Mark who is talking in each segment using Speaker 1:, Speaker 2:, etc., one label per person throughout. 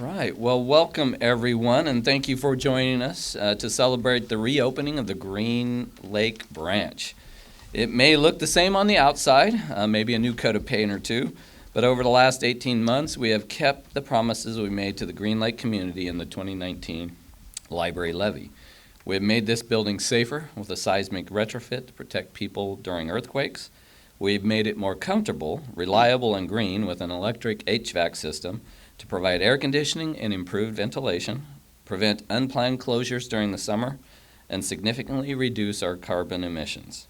Speaker 1: All right. Well, welcome everyone, and thank you for joining us to celebrate the reopening of the Green Lake branch. It may look the same on the outside, maybe a new coat of paint or two, but over the last 18 months, we have kept the promises we made to the Green Lake community in the 2019 Library Levy. We have made this building safer with a seismic retrofit to protect people during earthquakes. We've made it more comfortable, reliable, and green with an electric HVAC system to provide air conditioning and improved ventilation, prevent unplanned closures during the summer, and significantly reduce our carbon emissions.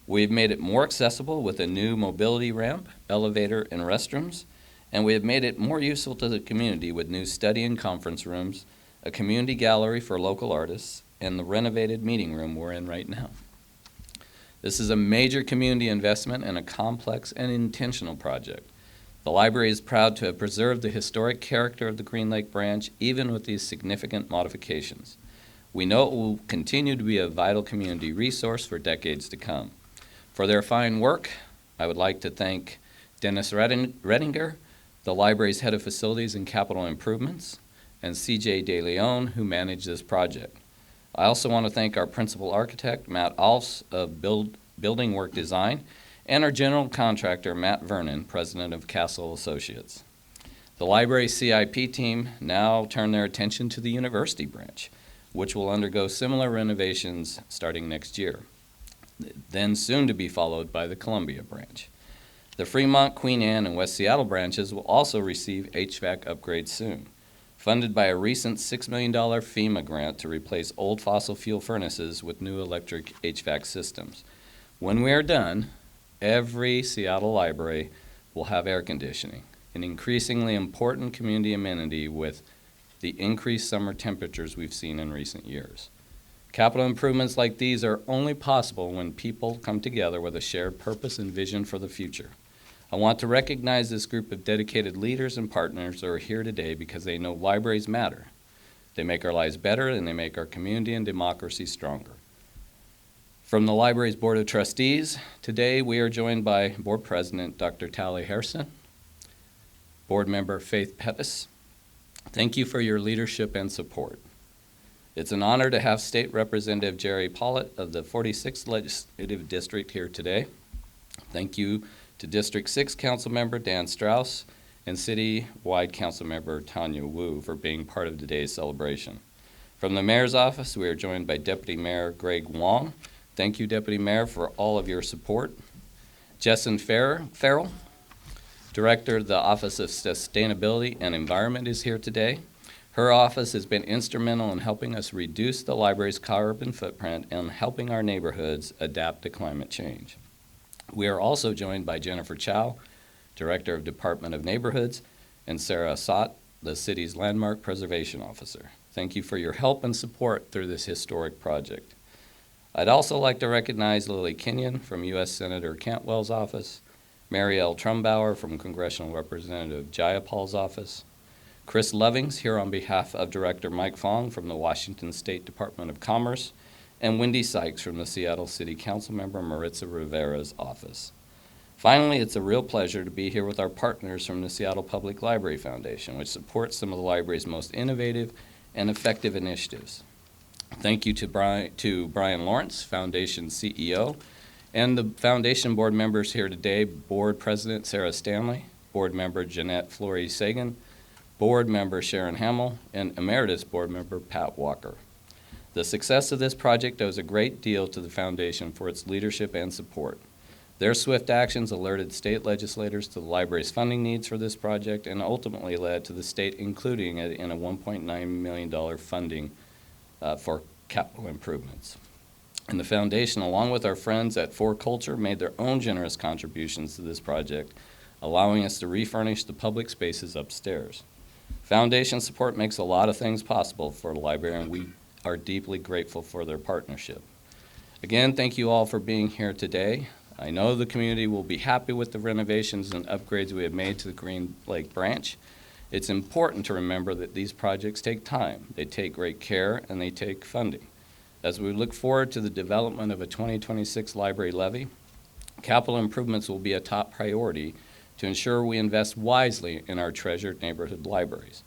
Speaker 1: We've made it more accessible with a new mobility ramp, elevator, and restrooms, and we have made it more useful to the community with new study and conference rooms, a community gallery for local artists, and the renovated meeting room we're in right now. This is a major community investment and a complex and intentional project. The library is proud to have preserved the historic character of the Green Lake branch, even with these significant modifications. We know it will continue to be a vital community resource for decades to come. For their fine work, I would like to thank Dennis Redinger, the library's head of facilities and capital improvements, and CJ De Leon, who managed this project. I also want to thank our principal architect, Matt Alfs of Building Work Design, and our general contractor, Matt Vernon, president of Castle Associates. The library CIP team now turn their attention to the university branch, which will undergo similar renovations starting next year, then soon to be followed by the Columbia branch. The Fremont, Queen Anne, and West Seattle branches will also receive HVAC upgrades soon, funded by a recent $6 million FEMA grant to replace old fossil fuel furnaces with new electric HVAC systems. When we are done, every Seattle library will have air conditioning, an increasingly important community amenity with the increased summer temperatures we've seen in recent years. Capital improvements like these are only possible when people come together with a shared purpose and vision for the future. I want to recognize this group of dedicated leaders and partners who are here today because they know libraries matter. They make our lives better and they make our community and democracy stronger. From the library's Board of Trustees, today we are joined by Board President Dr. Tali Hairston, Board Member Faith Pettis. Thank you for your leadership and support. It's an honor to have State Representative Jerry Pollitt of the 46th Legislative District here today. Thank you to District 6 Councilmember Dan Strauss and City-wide Councilmember Tanya Wu for being part of today's celebration. From the Mayor's Office, we are joined by Deputy Mayor Greg Wong. Thank you, Deputy Mayor, for all of your support. Jessyn Farrell, Director of the Office of Sustainability and Environment, is here today. Her office has been instrumental in helping us reduce the library's carbon footprint and helping our neighborhoods adapt to climate change. We are also joined by Jennifer Chow, Director of Department of Neighborhoods, and Sarah Assott, the city's Landmark Preservation Officer. Thank you for your help and support through this historic project. I'd also like to recognize Lily Kenyon from U.S. Senator Cantwell's office, Mary L. Trumbauer from Congressional Representative Jayapal's office, Chris Lovings here on behalf of Director Mike Fong from the Washington State Department of Commerce, and Wendy Sykes from the Seattle City Councilmember Maritza Rivera's office. Finally, it's a real pleasure to be here with our partners from the Seattle Public Library Foundation, which supports some of the library's most innovative and effective initiatives. Thank you to Brian Lawrence, Foundation CEO, and the Foundation board members here today, Board President Sarah Stanley, Board Member Jeanette Flory-Sagan, Board Member Sharon Hamill, and Emeritus Board Member Pat Walker. The success of this project owes a great deal to the Foundation for its leadership and support. Their swift actions alerted state legislators to the library's funding needs for this project and ultimately led to the state including it in a $1.9 million funding for capital improvements. And the Foundation, along with our friends at For Culture, made their own generous contributions to this project, allowing us to refurnish the public spaces upstairs. Foundation support makes a lot of things possible for the library, and we are deeply grateful for their partnership. Again, thank you all for being here today. I know the community will be happy with the renovations and upgrades we have made to the Green Lake branch. It's important to remember that these projects take time, they take great care, and they take funding. As we look forward to the development of a 2026 library levy, capital improvements will be a top priority to ensure we invest wisely in our treasured neighborhood libraries.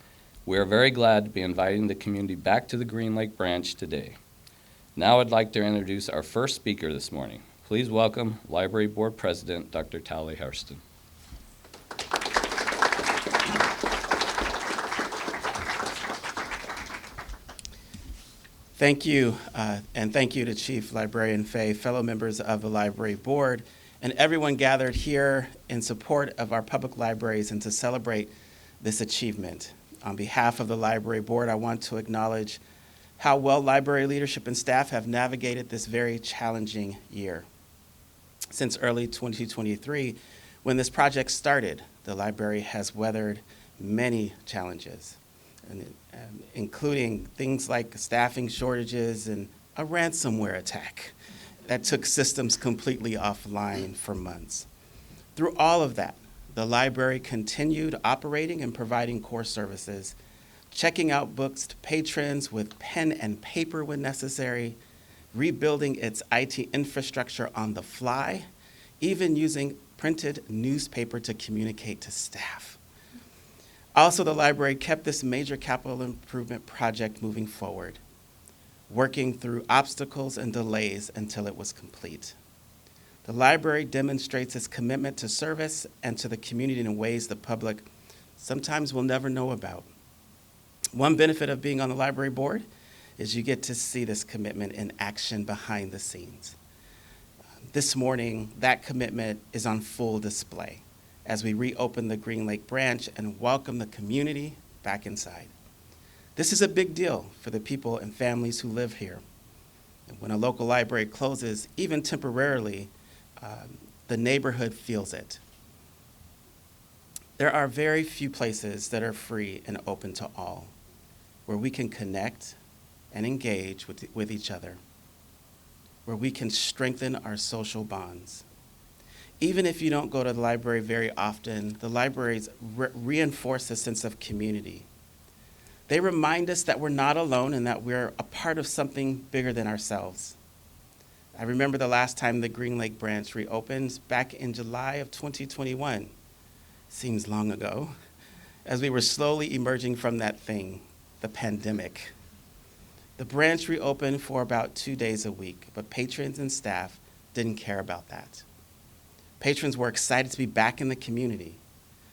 Speaker 1: We are very glad to be inviting the community back to the Green Lake branch today. Now I'd like to introduce our first speaker this morning. Please welcome Library Board President, Dr. Tali Hairston.
Speaker 2: Thank you, and thank you to Chief Librarian Fay, fellow members of the Library Board, and everyone gathered here in support of our public libraries and to celebrate this achievement. On behalf of the Library Board, I want to acknowledge how well library leadership and staff have navigated this very challenging year. Since early 2023, when this project started, the library has weathered many challenges, including things like staffing shortages and a ransomware attack that took systems completely offline for months. Through all of that, the library continued operating and providing core services, checking out books to patrons with pen and paper when necessary, rebuilding its IT infrastructure on the fly, even using printed newspaper to communicate to staff. Also, the library kept this major capital improvement project moving forward, working through obstacles and delays until it was complete. The library demonstrates its commitment to service and to the community in ways the public sometimes will never know about. One benefit of being on the library board is you get to see this commitment in action behind the scenes. This morning, that commitment is on full display as we reopen the Green Lake branch and welcome the community back inside. This is a big deal for the people and families who live here. And when a local library closes, even temporarily, the neighborhood feels it. There are very few places that are free and open to all, where we can connect and engage with each other, where we can strengthen our social bonds. Even if you don't go to the library very often, the libraries reinforce a sense of community. They remind us that we're not alone and that we're a part of something bigger than ourselves. I remember the last time the Green Lake branch reopened back in July of 2021. Seems long ago, as we were slowly emerging from that thing, the pandemic. The branch reopened for about 2 days a week, but patrons and staff didn't care about that. Patrons were excited to be back in the community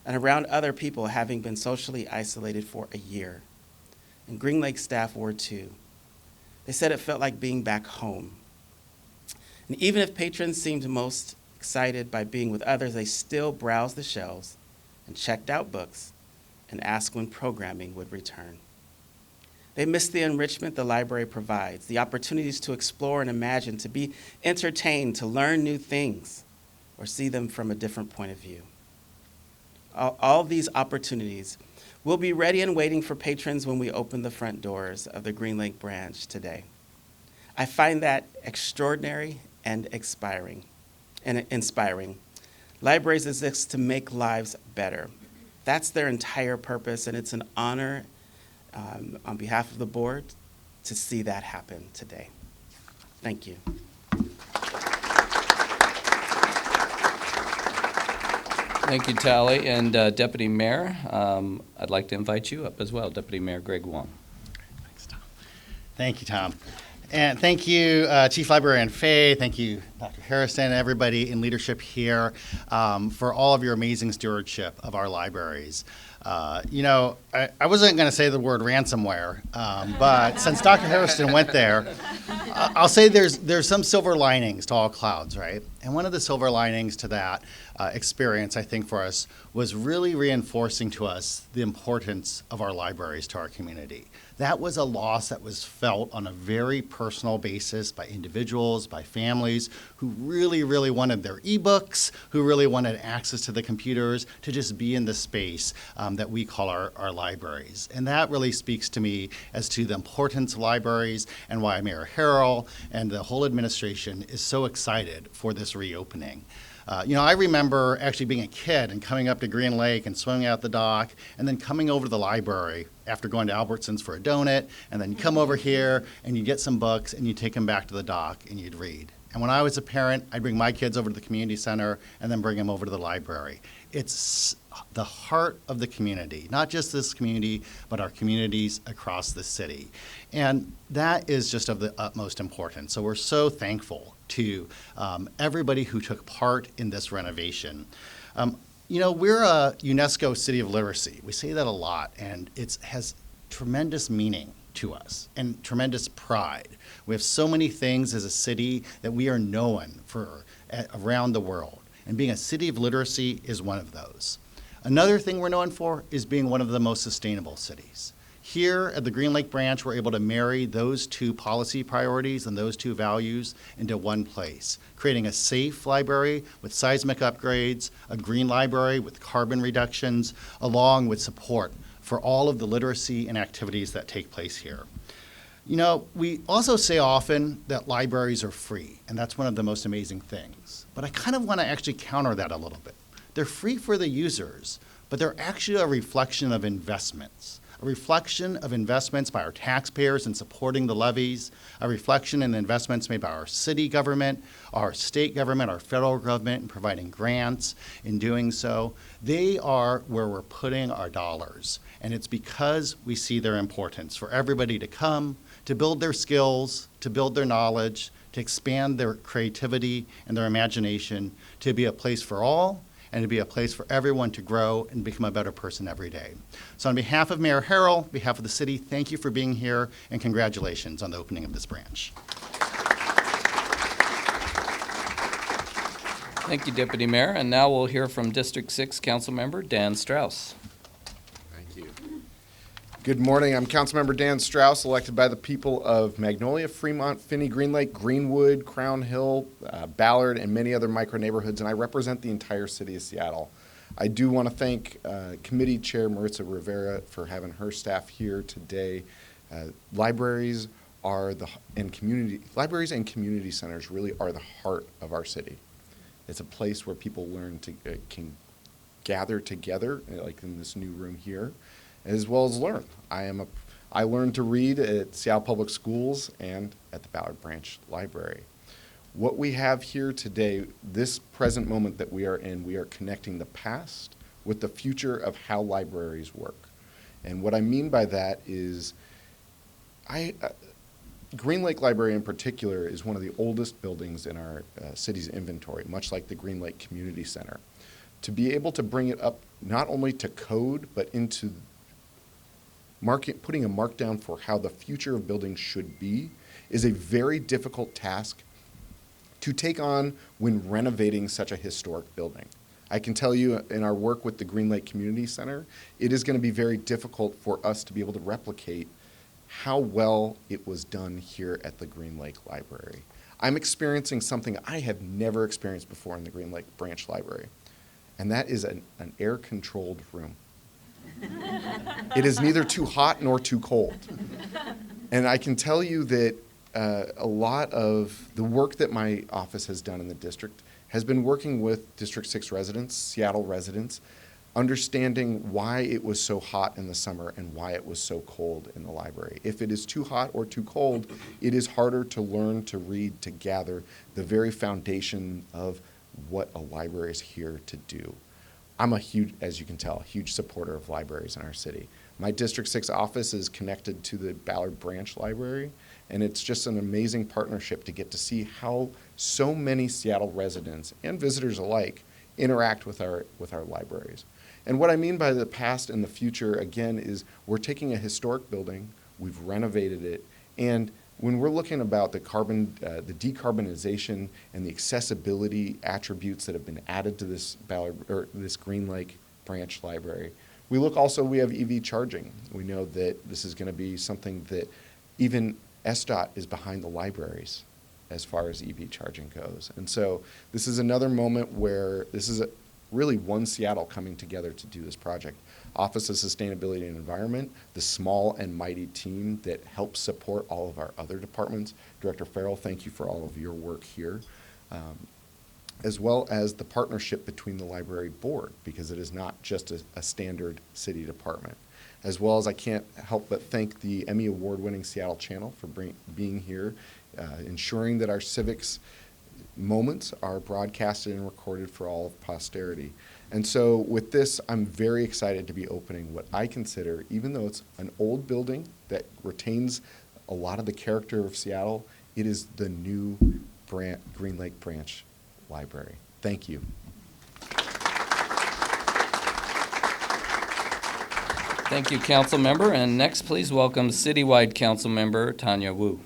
Speaker 2: and around other people having been socially isolated for a year. And Green Lake staff were too. They said it felt like being back home. And even if patrons seemed most excited by being with others, they still browsed the shelves and checked out books and asked when programming would return. They missed the enrichment the library provides, the opportunities to explore and imagine, to be entertained, to learn new things, or see them from a different point of view. All these opportunities will be ready and waiting for patrons when we open the front doors of the Green Lake branch today. I find that extraordinary and inspiring. Libraries exist to make lives better. That's their entire purpose, and it's an honor on behalf of the board to see that happen today. Thank you.
Speaker 1: Thank you, Tali. And Deputy Mayor, I'd like to invite you up as well, Deputy Mayor Greg Wong.
Speaker 3: Thanks, Tom. Thank you, Tom. And thank you, Chief Librarian Fay. Thank you, Dr. Hairston, and everybody in leadership here for all of your amazing stewardship of our libraries. I wasn't going to say the word ransomware, but since Dr. Hairston went there, I'll say there's some silver linings to all clouds, right? And one of the silver linings to that experience, I think, for us was really reinforcing to us the importance of our libraries to our community. That was a loss that was felt on a very personal basis by individuals, by families who really, really wanted their ebooks, who really wanted access to the computers, to just be in the space that we call our libraries. And that really speaks to me as to the importance of libraries and why Mayor Farrell and the whole administration is so excited for this reopening. I remember actually being a kid and coming up to Green Lake and swimming out the dock and then coming over to the library after going to Albertsons for a donut, and then you come over here and you get some books and you take them back to the dock and you'd read. And when I was a parent, I'd bring my kids over to the community center and then bring them over to the library. It's the heart of the community, not just this community, but our communities across the city. And that is just of the utmost importance. So we're so thankful to everybody who took part in this renovation. We're a UNESCO City of Literacy. We say that a lot, and it has tremendous meaning to us and tremendous pride. We have so many things as a city that we are known for around the world, and being a city of literacy is one of those. Another thing we're known for is being one of the most sustainable cities. Here at the Green Lake branch, we're able to marry those two policy priorities and those two values into one place, creating a safe library with seismic upgrades, a green library with carbon reductions, along with support for all of the literacy and activities that take place here. We also say often that libraries are free, and that's one of the most amazing things. But I kind of want to actually counter that a little bit. They're free for the users, but they're actually a reflection of investments. A reflection of investments by our taxpayers in supporting the levies, a reflection in the investments made by our city government, our state government, our federal government in providing grants. In doing so, they are where we're putting our dollars. And it's because we see their importance for everybody to come, to build their skills, to build their knowledge, to expand their creativity and their imagination, to be a place for all, and to be a place for everyone to grow and become a better person every day. So on behalf of Mayor Farrell, on behalf of the city, thank you for being here, and congratulations on the opening of this branch.
Speaker 1: Thank you, Deputy Mayor. And now we'll hear from District 6 Councilmember Dan Strauss.
Speaker 4: Thank you. Good morning. I'm Councilmember Dan Strauss, elected by the people of Magnolia, Fremont, Finney, Green Lake, Greenwood, Crown Hill, Ballard, and many other micro neighborhoods, and I represent the entire city of Seattle. I do want to thank Committee Chair Maritza Rivera for having her staff here today. Libraries and community centers really are the heart of our city. It's a place where people can gather together, like in this new room here, as well as learn. I learned to read at Seattle Public Schools and at the Ballard Branch Library. What we have here today, this present moment that we are in, we are connecting the past with the future of how libraries work. And what I mean by that is, Green Lake Library in particular is one of the oldest buildings in our city's inventory, much like the Green Lake Community Center. To be able to bring it up not only to code, but into putting a mark down for how the future of buildings should be is a very difficult task to take on when renovating such a historic building. I can tell you in our work with the Green Lake Community Center, it is going to be very difficult for us to be able to replicate how well it was done here at the Green Lake Library. I'm experiencing something I have never experienced before in the Green Lake Branch Library, and that is an air-controlled room. It is neither too hot nor too cold. And I can tell you that a lot of the work that my office has done in the district has been working with District 6 residents, Seattle residents, understanding why it was so hot in the summer and why it was so cold in the library. If it is too hot or too cold, it is harder to learn, to read, to gather the very foundation of what a library is here to do. I'm a huge, as you can tell, huge supporter of libraries in our city. My District 6 office is connected to the Ballard Branch Library, and it's just an amazing partnership to get to see how so many Seattle residents and visitors alike interact with our libraries. And what I mean by the past and the future, again, is we're taking a historic building, we've renovated it, and when we're looking about the decarbonization and the accessibility attributes that have been added to this this Green Lake Branch Library, we have EV charging. We know that this is going to be something that even SDOT is behind the libraries as far as EV charging goes. And so this is another moment where this is really one Seattle coming together to do this project. Office of Sustainability and Environment, the small and mighty team that helps support all of our other departments. Director Farrell, thank you for all of your work here, as well as the partnership between the library board, because it is not just a standard city department. As well as I can't help but thank the Emmy Award-winning Seattle Channel for being here, ensuring that our civics moments are broadcasted and recorded for all of posterity. And so with this, I'm very excited to be opening what I consider, even though it's an old building that retains a lot of the character of Seattle, it is the new Green Lake Branch Library. Thank you.
Speaker 1: Thank you, council member. And next, please welcome citywide council member Tanya Wu.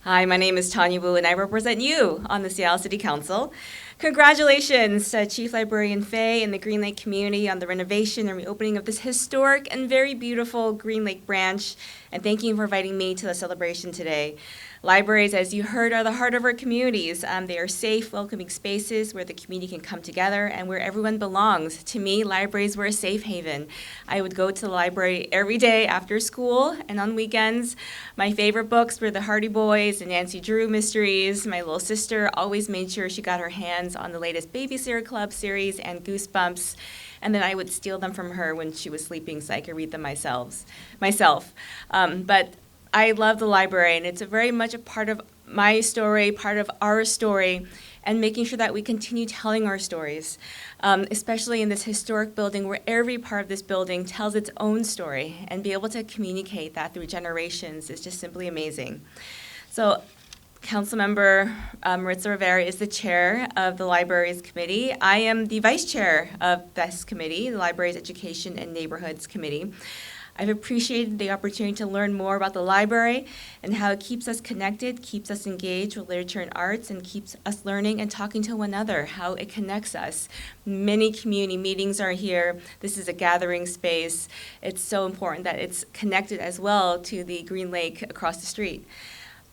Speaker 5: Hi, my name is Tanya Wu, and I represent you on the Seattle City Council. Congratulations to Chief Librarian Fay and the Green Lake community on the renovation and reopening of this historic and very beautiful Green Lake branch, and thank you for inviting me to the celebration today. Libraries, as you heard, are the heart of our communities. They are safe, welcoming spaces where the community can come together and where everyone belongs. To me, libraries were a safe haven. I would go to the library every day after school and on weekends. My favorite books were the Hardy Boys and Nancy Drew mysteries. My little sister always made sure she got her hands on the latest Babysitter Club series and Goosebumps. And then I would steal them from her when she was sleeping so I could read them myself. But I love the library, and it's very much a part of my story, part of our story, and making sure that we continue telling our stories, especially in this historic building where every part of this building tells its own story, and be able to communicate that through generations is just simply amazing. So Councilmember Maritza Rivera is the chair of the Libraries Committee. I am the vice chair of this committee, the Libraries Education and Neighborhoods Committee. I've appreciated the opportunity to learn more about the library and how it keeps us connected, keeps us engaged with literature and arts, and keeps us learning and talking to one another, how it connects us. Many community meetings are here. This is a gathering space. It's so important that it's connected as well to the Green Lake across the street.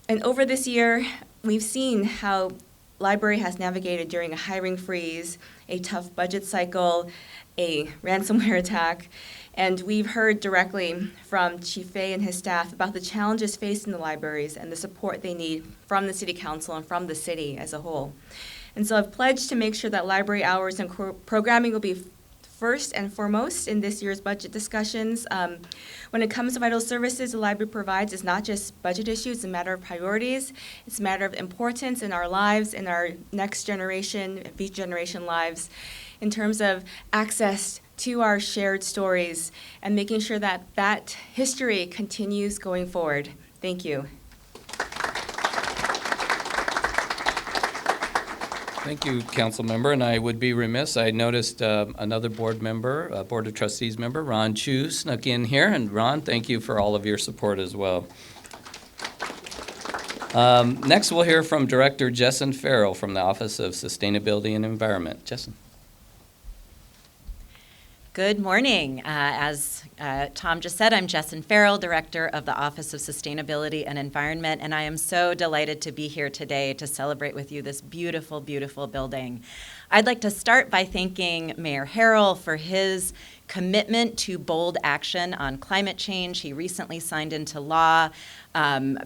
Speaker 5: And over this year, we've seen how library has navigated during a hiring freeze, a tough budget cycle, a ransomware attack, and we've heard directly from Chief Fay and his staff about the challenges faced in the libraries and the support they need from the City Council and from the city as a whole. And so I've pledged to make sure that library hours and programming will be first and foremost in this year's budget discussions. When it comes to vital services the library provides, it's not just budget issues, it's a matter of priorities. It's a matter of importance in our lives, in our next generation, future generation lives, in terms of access to our shared stories and making sure that that history continues going forward. Thank you.
Speaker 1: Thank you, council member, and I would be remiss. I noticed another board member, Board of Trustees member, Ron Chu, snuck in here. And Ron, thank you for all of your support as well. Next, we'll hear from Director Jessyn Farrell from the Office of Sustainability and Environment. Jessyn.
Speaker 6: Good morning. As Tom just said, I'm Jessyn Farrell, Director of the Office of Sustainability and Environment, and I am so delighted to be here today to celebrate with you this beautiful, beautiful building. I'd like to start by thanking Mayor Farrell for his commitment to bold action on climate change. He recently signed into law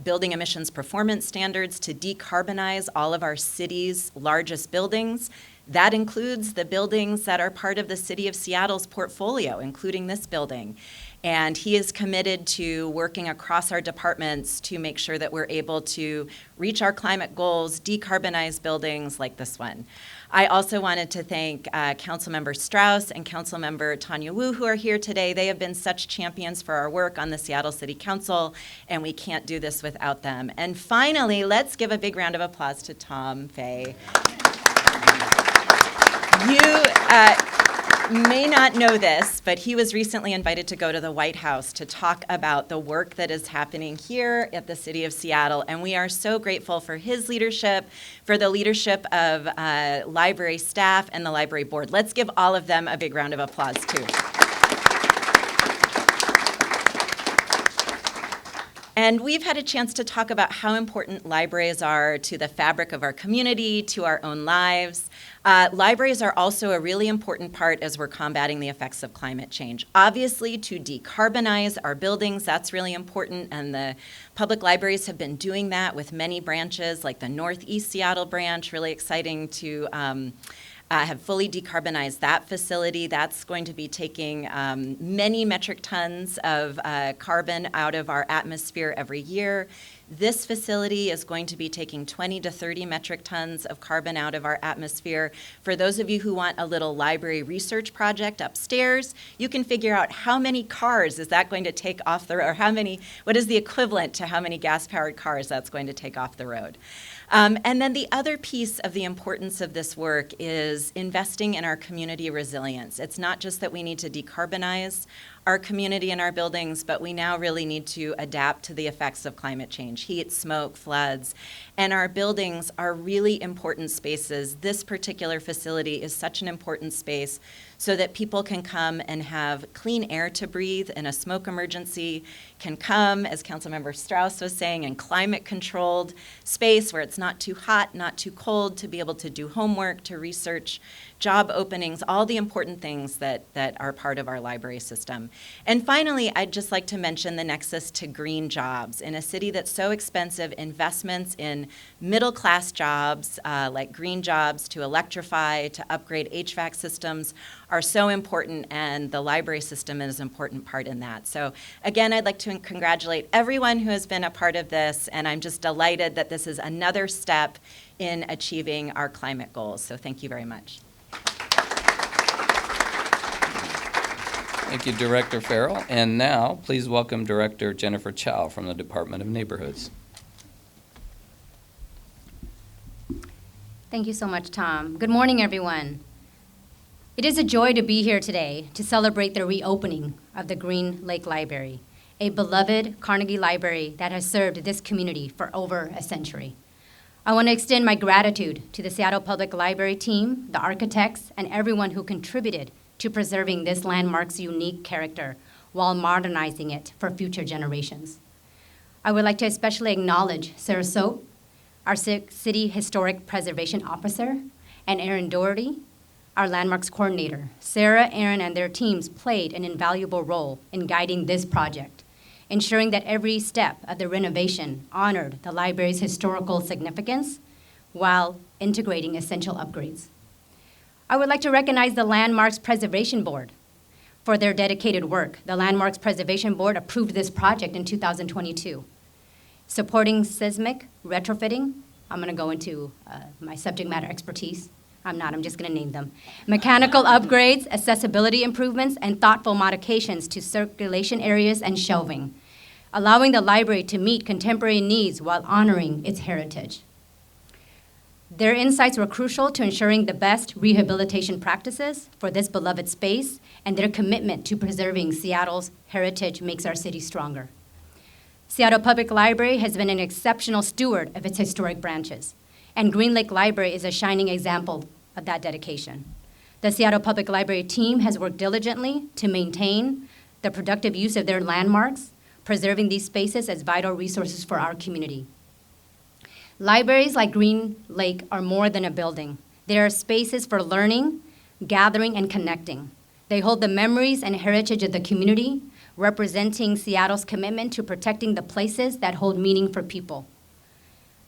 Speaker 6: building emissions performance standards to decarbonize all of our city's largest buildings. That includes the buildings that are part of the City of Seattle's portfolio, including this building. And he is committed to working across our departments to make sure that we're able to reach our climate goals, decarbonize buildings like this one. I also wanted to thank Councilmember Strauss and Councilmember Tanya Wu, who are here today. They have been such champions for our work on the Seattle City Council, and we can't do this without them. And finally, let's give a big round of applause to Tom Fay. You may not know this, but he was recently invited to go to the White House to talk about the work that is happening here at the City of Seattle, and we are so grateful for his leadership, for the leadership of library staff and the library board. Let's give all of them a big round of applause, too. And we've had a chance to talk about how important libraries are to the fabric of our community, to our own lives. Libraries are also a really important part as we're combating the effects of climate change. Obviously, to decarbonize our buildings, that's really important, and the public libraries have been doing that with many branches, like the Northeast Seattle branch, really exciting to have fully decarbonized that facility. That's going to be taking many metric tons of carbon out of our atmosphere every year. This facility is going to be taking 20 to 30 metric tons of carbon out of our atmosphere. For those of you who want a little library research project upstairs, you can figure out how many cars is that going to take off the road, or what is the equivalent to how many gas-powered cars that's going to take off the road. And then the other piece of the importance of this work is investing in our community resilience. It's not just that we need to decarbonize our community and our buildings, but we now really need to adapt to the effects of climate change, heat, smoke, floods. And our buildings are really important spaces. This particular facility is such an important space so that people can come and have clean air to breathe in a smoke emergency, can come, as Councilmember Strauss was saying, in climate-controlled space where it's not too hot, not too cold, to be able to do homework, to research, job openings, all the important things that are part of our library system. And finally, I'd just like to mention the nexus to green jobs. In a city that's so expensive, investments in middle-class jobs, like green jobs, to electrify, to upgrade HVAC systems, are so important, and the library system is an important part in that. So again, I'd like to congratulate everyone who has been a part of this, and I'm just delighted that this is another step in achieving our climate goals. So thank you very much.
Speaker 1: Thank you, Director Farrell. And now, please welcome Director Jennifer Chow from the Department of Neighborhoods.
Speaker 7: Thank you so much, Tom. Good morning, everyone. It is a joy to be here today to celebrate the reopening of the Green Lake Library, a beloved Carnegie library that has served this community for over a century. I want to extend my gratitude to the Seattle Public Library team, the architects, and everyone who contributed to preserving this landmark's unique character while modernizing it for future generations. I would like to especially acknowledge Sarah Soap, our City Historic Preservation Officer, and Aaron Doherty, our Landmarks Coordinator. Sarah, Aaron, and their teams played an invaluable role in guiding this project, ensuring that every step of the renovation honored the library's historical significance while integrating essential upgrades. I would like to recognize the Landmarks Preservation Board for their dedicated work. The Landmarks Preservation Board approved this project in 2022. Supporting seismic retrofitting, I'm going to go into my subject matter expertise. I'm just going to name them. Mechanical upgrades, accessibility improvements, and thoughtful modifications to circulation areas and shelving, allowing the library to meet contemporary needs while honoring its heritage. Their insights were crucial to ensuring the best rehabilitation practices for this beloved space, and their commitment to preserving Seattle's heritage makes our city stronger. Seattle Public Library has been an exceptional steward of its historic branches, and Green Lake Library is a shining example of that dedication. The Seattle Public Library team has worked diligently to maintain the productive use of their landmarks, preserving these spaces as vital resources for our community. Libraries like Green Lake are more than a building. They are spaces for learning, gathering, and connecting. They hold the memories and heritage of the community, representing Seattle's commitment to protecting the places that hold meaning for people.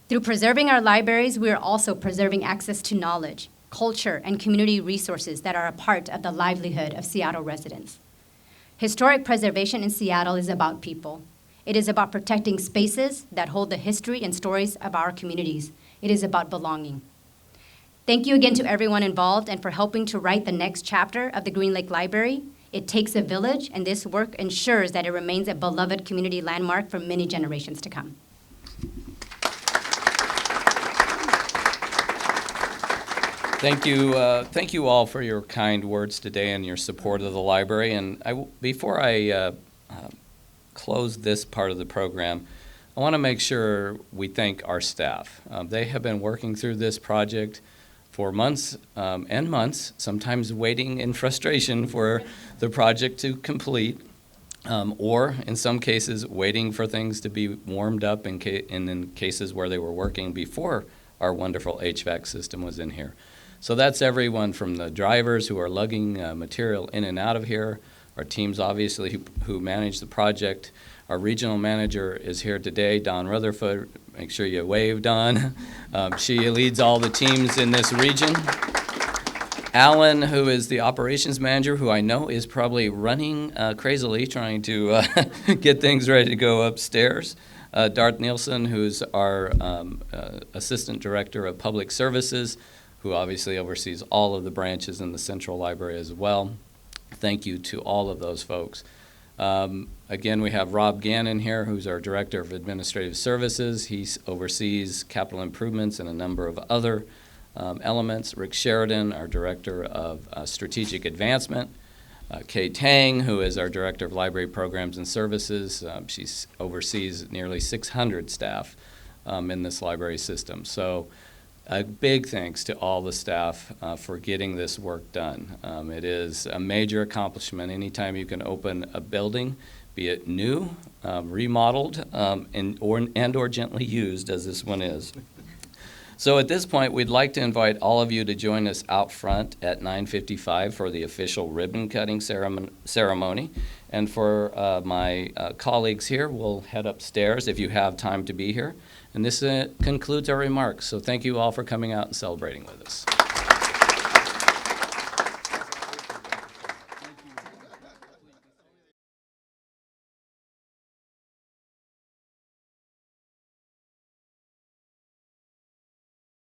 Speaker 7: Through preserving our libraries, we are also preserving access to knowledge, culture, and community resources that are a part of the livelihood of Seattle residents. Historic preservation in Seattle is about people. It is about protecting spaces that hold the history and stories of our communities. It is about belonging. Thank you again to everyone involved and for helping to write the next chapter of the Green Lake Library. It takes a village, and this work ensures that it remains a beloved community landmark for many generations to come.
Speaker 1: Thank you all for your kind words today and your support of the library. And before I close this part of the program, I want to make sure we thank our staff. They have been working through this project for months and months, sometimes waiting in frustration for the project to complete, or in some cases waiting for things to be warmed up and in cases where they were working before our wonderful HVAC system was in here. So that's everyone from the drivers who are lugging material in and out of here, our teams obviously who manage the project. Our regional manager is here today, Don Rutherford. Make sure you wave, Don. She leads all the teams in this region. Alan, who is the operations manager, who I know is probably running crazily trying to get things ready to go upstairs. Darth Nielsen, who's our assistant director of public services, who obviously oversees all of the branches in the central library as well. Thank you to all of those folks. Again, we have Rob Gannon here, who's our Director of Administrative Services. He oversees capital improvements and a number of other elements. Rick Sheridan, our Director of Strategic Advancement. Kay Tang, who is our Director of Library Programs and Services. She oversees nearly 600 staff in this library system. So a big thanks to all the staff for getting this work done. It is a major accomplishment anytime you can open a building, be it new, remodeled, and/or gently used, as this one is. So at this point, we'd like to invite all of you to join us out front at 9:55 for the official ribbon cutting ceremony. And for my colleagues here, we'll head upstairs if you have time to be here. And this concludes our remarks. So thank you all for coming out and celebrating with us.